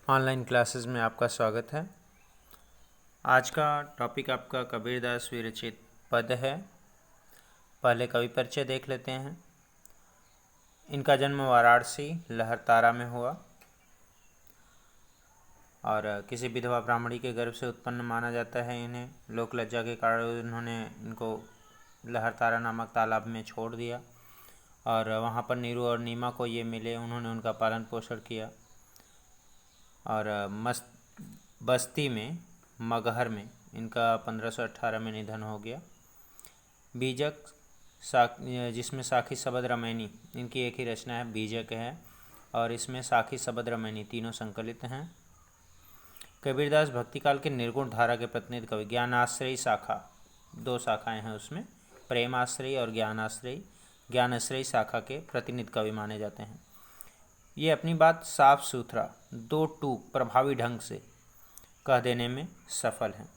Online classes में आपका स्वागत है। आज का टॉपिक आपका कबीरदास विरचित पद है। पहले कवि परिचय देख लेते हैं। इनका जन्म वाराणसी लहरतारा में हुआ और किसी विधवा ब्राह्मणी के गर्भ से उत्पन्न माना जाता है। इन्हें लोक लज्जा के कारण उन्होंने इनको लहरतारा नामक तालाब में छोड़ दिया और वहाँ पर नीरू और नीमा को ये मिले। उन्होंने उनका पालन पोषण किया और बस्ती में मगहर में इनका 1518 में निधन हो गया। बीजक जिसमें साखी शबद रामायणी इनकी एक ही रचना है, बीजक है, और इसमें साखी शबद रामायणी तीनों संकलित हैं। कबीरदास भक्तिकाल के निर्गुण धारा के प्रतिनिधि कवि। ज्ञानाश्रयी शाखा, दो शाखाएं हैं उसमें, प्रेमाश्रयी और ज्ञानाश्रयी। ज्ञानाश्रयी शाखा के प्रतिनिधि कवि माने जाते हैं। ये अपनी बात साफ सुथरा, दो टूक प्रभावी ढंग से कह देने में सफल हैं।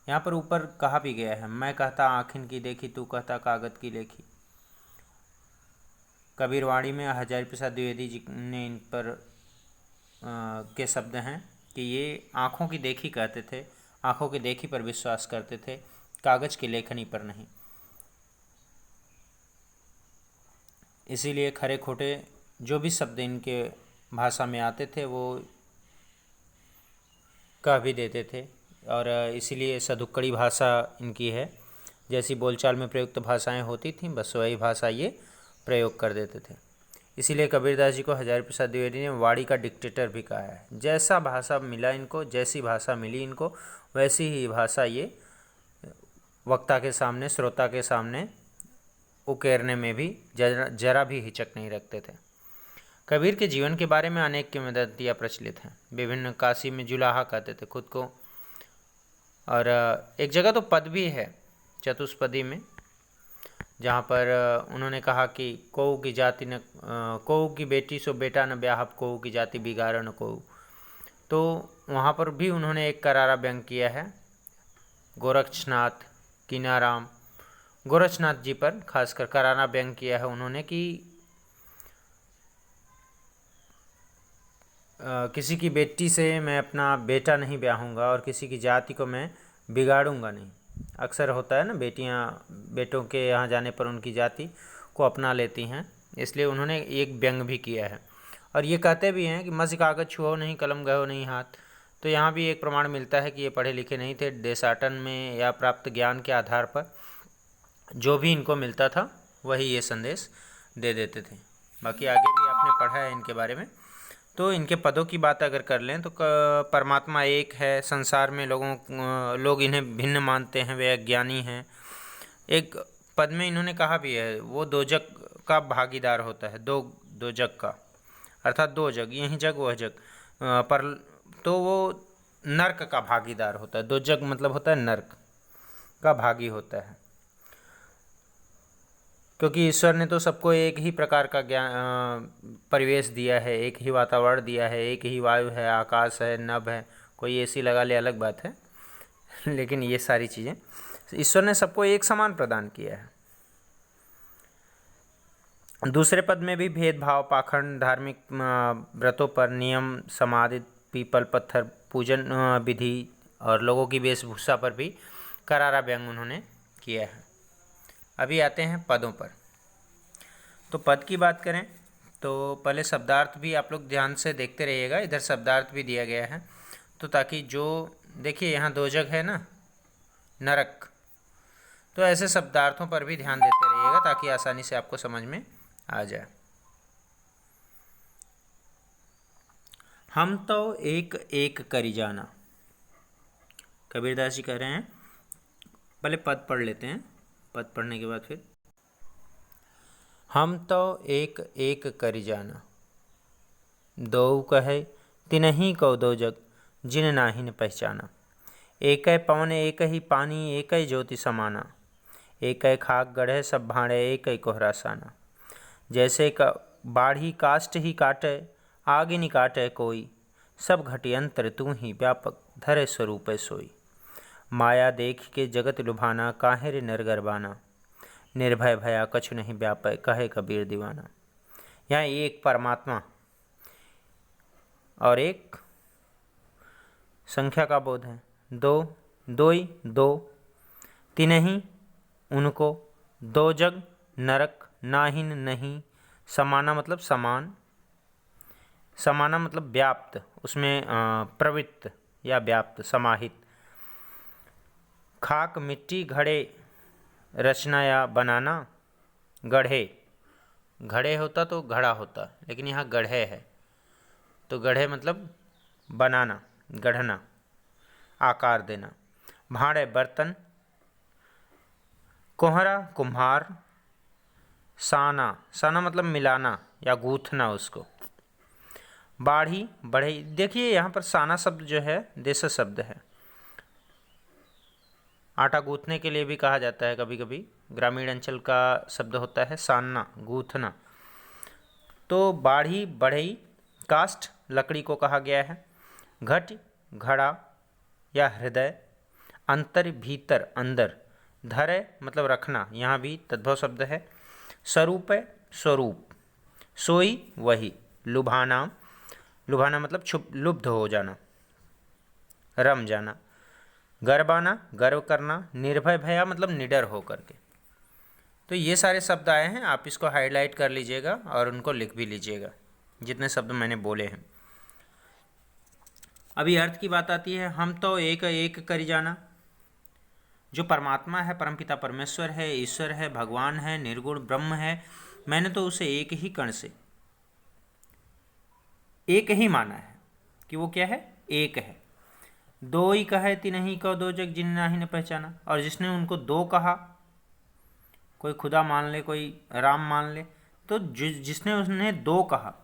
यहाँ पर ऊपर कहा भी गया है, मैं कहता आँखिन की देखी, तू कहता कागज की लेखी। कबीरवाणी में हजारी प्रसाद द्विवेदी जी ने इन पर के शब्द हैं कि ये आँखों की देखी कहते थे, आँखों की देखी पर विश्वास करते थे, कागज की लेखनी पर नहीं। इसीलिए खरे खोटे जो भी शब्द इनके भाषा में आते थे वो कह भी देते थे और इसीलिए सदुक्कड़ी भाषा इनकी है। जैसी बोलचाल में प्रयुक्त भाषाएं होती थीं बस वही भाषा ये प्रयोग कर देते थे। इसीलिए कबीरदास जी को हजारी प्रसाद द्विवेदी ने वाणी का डिक्टेटर भी कहा है। जैसा भाषा मिला इनको, जैसी भाषा मिली इनको, वैसी ही भाषा ये वक्ता के सामने, श्रोता के सामने उकेरने में भी जरा भी हिचक नहीं रखते थे। कबीर के जीवन के बारे में अनेक किंवदंतियाँ प्रचलित हैं। विभिन्न काशी में जुलाहा कहते थे खुद को, और एक जगह तो पद भी है चतुष्पदी में, जहाँ पर उन्होंने कहा कि कोऊ की जाति न कोऊ की बेटी सो बेटा न ब्याहब, कोऊ की जाति बिगाड़ न कोऊ। तो वहाँ पर भी उन्होंने एक करारा व्यंग किया है। गोरक्षनाथ कीनाराम गोरक्षनाथ जी पर खासकर करारा व्यंग किया है उन्होंने कि किसी की बेटी से मैं अपना बेटा नहीं ब्याहूँगा और किसी की जाति को मैं बिगाड़ूंगा नहीं। अक्सर होता है ना, बेटियां बेटों के यहाँ जाने पर उनकी जाति को अपना लेती हैं, इसलिए उन्होंने एक व्यंग भी किया है। और ये कहते भी हैं कि मसी कागज छुओ नहीं, कलम गयो नहीं हाथ। तो यहाँ भी एक प्रमाण मिलता है कि ये पढ़े लिखे नहीं थे। देशाटन में या प्राप्त ज्ञान के आधार पर जो भी इनको मिलता था वही ये संदेश दे देते थे। बाकी आगे भी आपने पढ़ा है इनके बारे में। तो इनके पदों की बात अगर कर लें तो परमात्मा एक है, संसार में लोग इन्हें भिन्न मानते हैं, वे अज्ञानी हैं। एक पद में इन्होंने कहा भी है, वो दो जग का भागीदार होता है, दो जग का, अर्थात दो जग, यही जग वह जग, पर तो वो नर्क का भागीदार होता है। दो जग मतलब होता है नर्क का भागी होता है, क्योंकि ईश्वर ने तो सबको एक ही प्रकार का ज्ञान परिवेश दिया है, एक ही वातावरण दिया है, एक ही वायु है, आकाश है, नभ है। कोई एसी लगा ले अलग बात है, लेकिन ये सारी चीज़ें ईश्वर ने सबको एक समान प्रदान किया है। दूसरे पद में भी भेदभाव, पाखंड, धार्मिक व्रतों पर नियम, समाधि, पीपल पत्थर पूजन विधि और लोगों की वेशभूषा पर भी करारा व्यंग उन्होंने किया है। अभी आते हैं पदों पर। तो पद की बात करें तो पहले शब्दार्थ भी आप लोग ध्यान से देखते रहिएगा। इधर शब्दार्थ भी दिया गया है, तो ताकि जो देखिए यहाँ दो जग है ना, नरक, तो ऐसे शब्दार्थों पर भी ध्यान देते रहिएगा ताकि आसानी से आपको समझ में आ जाए। हम तो एक एक करी जाना, कबीरदास जी कह रहे हैं। पहले पद पढ़ लेते हैं, पद पढ़ने के बाद फिर। हम तो एक एक करी जाना, दो कहे तिनहि को दो जग, जिन नाहिन पहचाना। एक पवन एक ही पानी, एक ज्योति समाना। एक खाक गढ़े सब भाड़े, एक कोहरा साना। जैसे बाढ़ी काष्ठ ही काटे, आग नि काटे कोई। सब घटियंत्र तू ही व्यापक, धरे स्वरूप सोई। माया देख के जगत लुभाना, काहे रे नरगरबाना। निर्भय भया कछु नहीं व्यापय, कहे कबीर दीवाना। यहाँ एक परमात्मा और एक संख्या का बोध है। दो, दोई, दो, तिनहि उनको, दो जग नरक, नाहिन नहीं, समाना मतलब समान, समाना मतलब व्याप्त, उसमें प्रवृत्त या व्याप्त समाहित। खाक मिट्टी घड़े, रचना या बनाना, गढ़े, घड़े होता तो घड़ा होता, लेकिन यहाँ गढ़े है, तो गढ़े मतलब बनाना, गढ़ना, आकार देना। भाड़े बर्तन, कोहरा कुम्हार, साना, साना मतलब मिलाना या गूँथना उसको। बाढ़ी बढ़ई, देखिए यहाँ पर साना शब्द जो है देश शब्द है, आटा गूँथने के लिए भी कहा जाता है कभी कभी, ग्रामीण अंचल का शब्द होता है सानना, गूँथना। तो बाढ़ी बढ़ई काष्ठ लकड़ी को कहा गया है। घट घड़ा या हृदय, अंतर भीतर अंदर, धरे मतलब रखना, यहाँ भी तद्भव शब्द है। स्वरूप स्वरूप, सोई वही, लुभाना, लुभाना मतलब छुप लुब्ध हो जाना, रम जाना। गर्बाना गर्व करना, निर्भय भया मतलब निडर हो करके। तो ये सारे शब्द आए हैं, आप इसको हाईलाइट कर लीजिएगा और उनको लिख भी लीजिएगा जितने शब्द मैंने बोले हैं। अभी अर्थ की बात आती है। हम तो एक एक करी जाना, जो परमात्मा है, परमपिता परमेश्वर है, ईश्वर है, भगवान है, निर्गुण ब्रह्म है, मैंने तो उसे एक ही कण से एक ही माना है कि वो क्या है, एक है। दो ही कहे तिनहि कहो दो जग जिन नाहि न पहचाना, और जिसने उनको दो कहा, कोई खुदा मान ले, कोई राम मान ले, तो जिसने उसने दो कहा,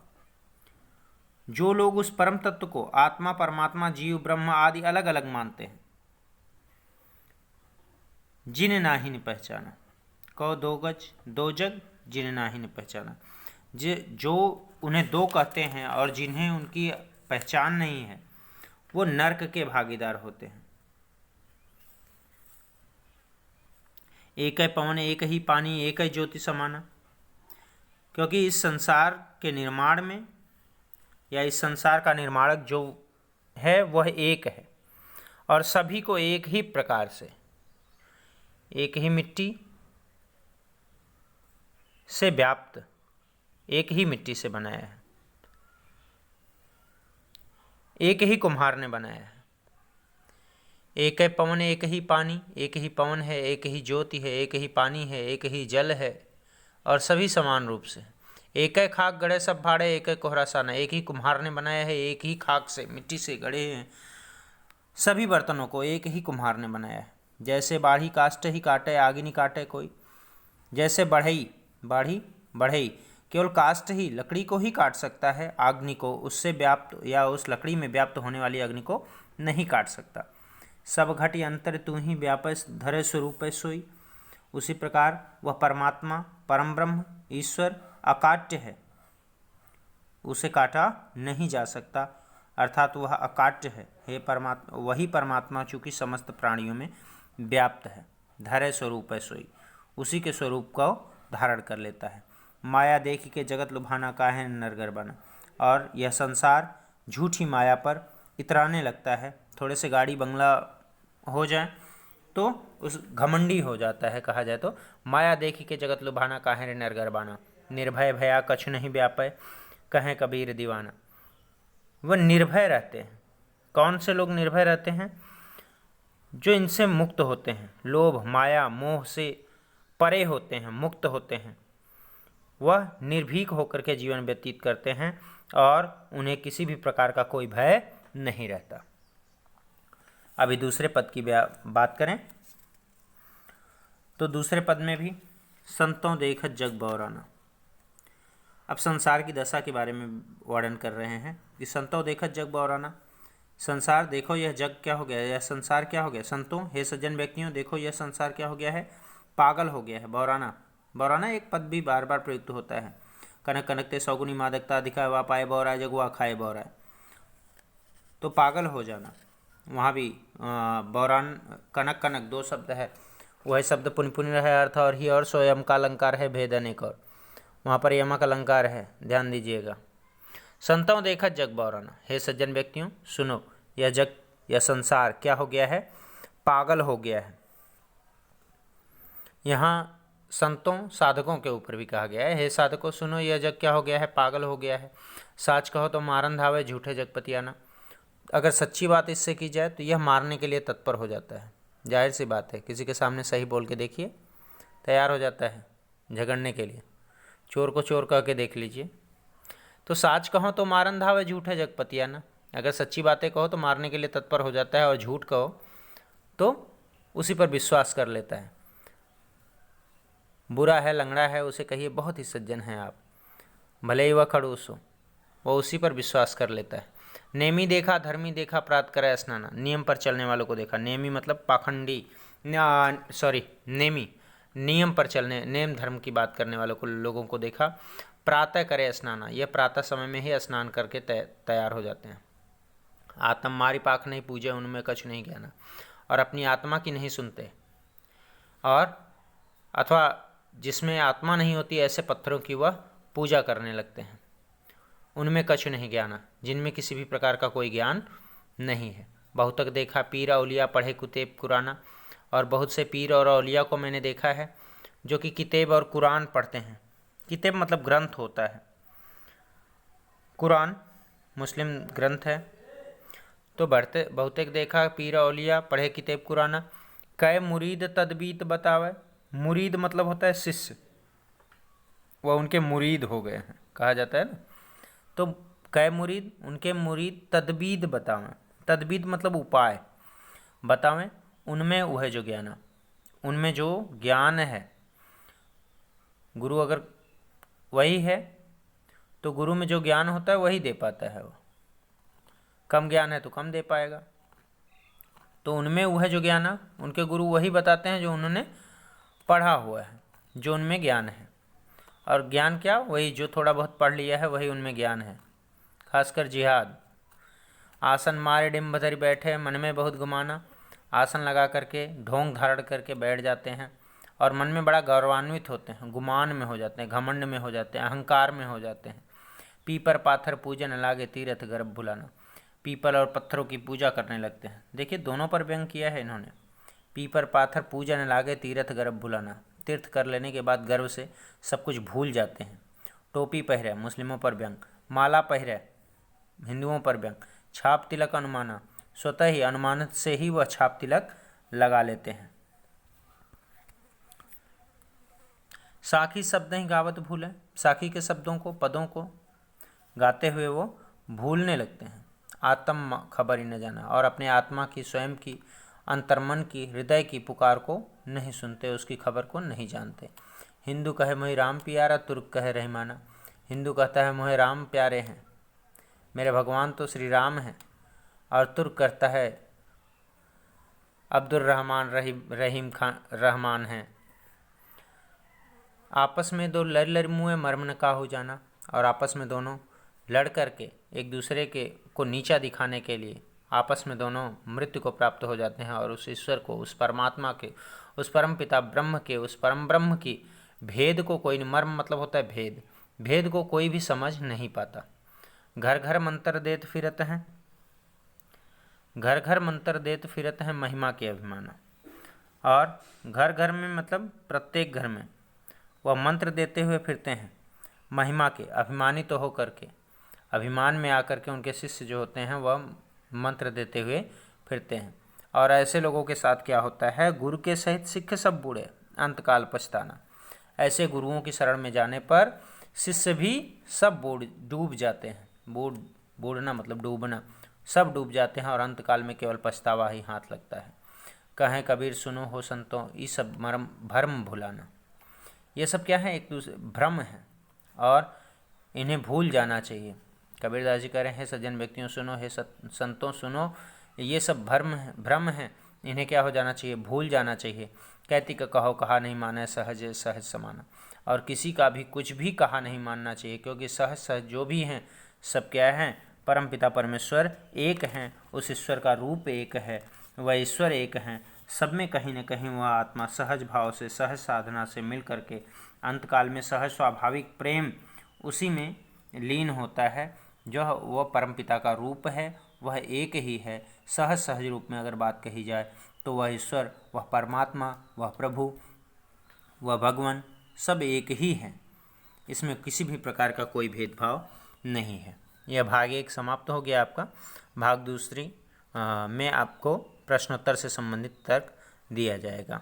जो लोग उस परम तत्व को आत्मा, परमात्मा, जीव, ब्रह्म आदि अलग अलग मानते हैं, जिन नाहि न पहचाना, कहो दो गज दो जग जिन नाहि न पहचाना, जो उन्हें दो कहते हैं और जिन्हें उनकी पहचान नहीं है, वो नरक के भागीदार होते हैं। एक है पवन, एक ही पानी, एक है ज्योति समाना, क्योंकि इस संसार के निर्माण में या इस संसार का निर्माणक जो है वह एक है, और सभी को एक ही प्रकार से, एक ही मिट्टी से व्याप्त, एक ही मिट्टी से बनाया है, एक ही कुम्हार ने बनाया है। एक है पवन, एक ही पानी, एक ही पवन है, एक ही ज्योति है, एक ही पानी है, एक ही जल है, और सभी समान रूप से। एक है खाक गढ़े सब भाड़े, एक है कोहरा साना, एक ही कुम्हार ने बनाया है, एक ही खाक से, मिट्टी से गढ़े हैं सभी बर्तनों को, एक ही कुम्हार ने बनाया है। जैसे बाढ़ी काष्ठ ही काटे, आगे नहीं काटे कोई। जैसे बढ़ई, बाढ़ी बढ़ई केवल काष्ठ ही, लकड़ी को ही काट सकता है, अग्नि को, उससे व्याप्त या उस लकड़ी में व्याप्त होने वाली अग्नि को नहीं काट सकता। सब घट अंतर तू ही व्यापस, धरे स्वरूप सोई। उसी प्रकार वह परमात्मा, परम ब्रह्म, ईश्वर अकाट्य है, उसे काटा नहीं जा सकता, अर्थात वह अकाट्य है। हे परमात्मा, वही परमात्मा चूँकि समस्त प्राणियों में व्याप्त है, धरे स्वरूप सोई, उसी के स्वरूप को धारण कर लेता है। माया देख के जगत लुभाना, काहे नरगर बना, और यह संसार झूठी माया पर इतराने लगता है। थोड़े से गाड़ी बंगला हो जाए तो उस घमंडी हो जाता है, कहा जाए तो। माया देखी के जगत लुभाना, काहे रे नरगर बाना, निर्भय भया कछु नहीं व्यापय, कहें कबीर दीवाना। वह निर्भय रहते हैं। कौन से लोग निर्भय रहते हैं? जो इनसे मुक्त होते हैं, लोभ माया मोह से परे होते हैं, मुक्त होते हैं। वह निर्भीक होकर के जीवन व्यतीत करते हैं और उन्हें किसी भी प्रकार का कोई भय नहीं रहता। अभी दूसरे पद की बात करें तो दूसरे पद में भी संतों देखत जग बौराना। अब संसार की दशा के बारे में वर्णन कर रहे हैं कि संतों देखत जग बौराना, संसार देखो यह जग क्या हो गया, यह संसार क्या हो गया। संतों, हे सज्जन व्यक्तियों, देखो यह संसार क्या हो गया है, पागल हो गया है। बौराना, बौराना एक पद भी बार बार प्रयुक्त होता है। कनक कनकते सौगुनी मादकता दिखाए, वा पाए बौरा जग वा खाए बौरा, तो पागल हो जाना। वहाँ भी बौरान कनक कनक दो शब्द है, वह शब्द पुन पुन है अर्थ और ही, और स्वयं का अलंकार है भेद अनेक, और वहाँ पर यमक अलंकार है, ध्यान दीजिएगा। संतों देखा जग बौराना, हे सज्जन व्यक्तियों सुनो, यह जग, यह संसार क्या हो गया है, पागल हो गया है। यहाँ संतों साधकों के ऊपर भी कहा गया है, हे साधकों सुनो, यह जग क्या हो गया है, पागल हो गया है। साच कहो तो मारन धावे, झूठे जगपतियाना। अगर सच्ची बात इससे की जाए तो यह मारने के लिए तत्पर हो जाता है। जाहिर सी बात है, किसी के सामने सही बोल के देखिए, तैयार हो जाता है झगड़ने के लिए। चोर को चोर कह के देख लीजिए। तो साच कहो तो मारन धावे, झूठे जगपतियाना। अगर सच्ची बातें कहो तो मारने के लिए तत्पर हो जाता है, और झूठ कहो तो उसी पर विश्वास कर लेता है। बुरा है, लंगड़ा है, उसे कहिए बहुत ही सज्जन हैं आप, भले ही वह खड़ूस हो, वह उसी पर विश्वास कर लेता है। नेमी देखा, धर्मी देखा, प्रात करे स्नाना। नियम पर चलने वालों को देखा। नेमी मतलब पाखंडी, नेमी नियम पर चलने, नेम धर्म की बात करने वालों को, लोगों को देखा। प्रातः करे स्नाना, यह प्रातः समय में ही स्नान करके तैयार हो जाते हैं। आत्म मारी पाख नहीं पूजे, उनमें कछु नहीं ज्ञाना। और अपनी आत्मा की नहीं सुनते, और अथवा जिसमें आत्मा नहीं होती ऐसे पत्थरों की वह पूजा करने लगते हैं। उनमें कछु नहीं ज्ञाना, जिनमें किसी भी प्रकार का कोई ज्ञान नहीं है। बहुतक देखा पीर औलिया पढ़े कुतेब कुराना। और बहुत से पीर और औलिया को मैंने देखा है जो कि किताब और कुरान पढ़ते हैं। किताब मतलब ग्रंथ होता है, कुरान मुस्लिम ग्रंथ है। तो बढ़ते बहुतेक देखा पीर औलिया पढ़े किताब कुराना। कै मुरीद तदबीत बतावे। मुरीद मतलब होता है शिष्य, वह उनके मुरीद हो गए हैं, कहा जाता है ना। तो कै मुरीद, उनके मुरीद तदबीद बतावें। तदबीद मतलब उपाय बतावें, उनमें वह जो ज्ञान, उनमें जो ज्ञान है। गुरु अगर वही है तो गुरु में जो ज्ञान होता है वही दे पाता है। वो कम ज्ञान है तो कम दे पाएगा। तो उनमें वह जो ज्ञान है, उनके गुरु वही बताते हैं जो उन्होंने पढ़ा हुआ है, जो उनमें ज्ञान है। और ज्ञान क्या, वही जो थोड़ा बहुत पढ़ लिया है वही उनमें ज्ञान है। खासकर जिहाद। आसन मारे डिम्ब धरि बैठे, मन में बहुत गुमाना। आसन लगा करके ढोंग धारण करके बैठ जाते हैं और मन में बड़ा गौरवान्वित होते हैं, गुमान में हो जाते हैं, घमंड में हो जाते हैं, अहंकार में हो जाते हैं। पीपर पाथर पूजन लागे, तीर्थ गर्भ भुलाना। पीपल और पत्थरों की पूजा करने लगते हैं। देखिए दोनों पर व्यंग किया है इन्होंने। पीपर पाथर पूजन लागे, तीर्थ गर्भ भुलाना। तीर्थ कर लेने के बाद गर्व से सब कुछ भूल जाते हैं। टोपी पहरे, मुस्लिमों पर व्यंग। माला पहरे, हिंदुओं पर व्यंग। छाप तिलक अनुमाना, स्वतः ही अनुमानित से ही वह छाप तिलक लगा लेते हैं। साखी शब्द ही गावत भूले। साखी के शब्दों को, पदों को गाते हुए वो भूलने लगते हैं। आत्म खबर ही न जाना, और अपने आत्मा की, स्वयं की, अंतर्मन की, हृदय की पुकार को नहीं सुनते, उसकी खबर को नहीं जानते। हिंदू कहे मोहि राम प्यारा, तुर्क कहे रहीमाना। हिंदू कहता है मोहे राम प्यारे हैं, मेरे भगवान तो श्री राम हैं। और तुर्क कहता है अब्दुल रहमान रहीम खान रहमान हैं। आपस में दो लड़ लड़ मुँह मर्म न का हो जाना। और आपस में दोनों लड़ करके एक दूसरे के को नीचा दिखाने के लिए आपस में दोनों मृत्यु को प्राप्त हो जाते हैं। और उस ईश्वर को, उस परमात्मा के, उस परम पिता ब्रह्म के, उस परम ब्रह्म की भेद को कोई, मर्म मतलब होता है भेद, भेद को कोई भी समझ नहीं पाता। घर घर मंत्र देत फिरत हैं, घर घर मंत्र देत फिरत हैं, महिमा के अभिमाना। और घर घर में मतलब प्रत्येक घर में वह मंत्र देते हुए फिरते हैं, महिमा के, अभिमानित तो हो करके, अभिमान में आकर के उनके शिष्य जो होते हैं वह मंत्र देते हुए फिरते हैं। और ऐसे लोगों के साथ क्या होता है, गुरु के सहित सिख सब बूढ़े, अंतकाल पछताना। ऐसे गुरुओं की शरण में जाने पर शिष्य भी सब डूब जाते हैं। बूढ़ना मतलब डूबना, सब डूब जाते हैं और अंतकाल में केवल पछतावा ही हाथ लगता है। कहें कबीर सुनो हो संतों, ये सब मरम भरम भुलाना। ये सब क्या है, एक दूसरे भ्रम है और इन्हें भूल जाना चाहिए। कबीरदास जी कह रहे हैं, सज्जन व्यक्तियों सुनो, हे संतों सुनो, ये सब भ्रम है, इन्हें क्या हो जाना चाहिए, भूल जाना चाहिए। कहती का कहो कहा नहीं माने, सहज सहज समाना। और किसी का भी कुछ भी कहा नहीं मानना चाहिए, क्योंकि सहज सहज जो भी हैं सब क्या हैं, परमपिता परमेश्वर एक हैं, उस ईश्वर का रूप एक है, वह ईश्वर एक हैं। सब में कहीं न कहीं वह आत्मा सहज भाव से, सहज साधना से मिल करके अंतकाल में सहज स्वाभाविक प्रेम उसी में लीन होता है, जो वह परमपिता का रूप है वह एक ही है। सहज रूप में अगर बात कही जाए तो वह ईश्वर, वह परमात्मा, वह प्रभु, वह भगवान सब एक ही हैं। इसमें किसी भी प्रकार का कोई भेदभाव नहीं है। यह भाग 1 समाप्त हो गया आपका। भाग दूसरी में आपको प्रश्नोत्तर से संबंधित तर्क दिया जाएगा।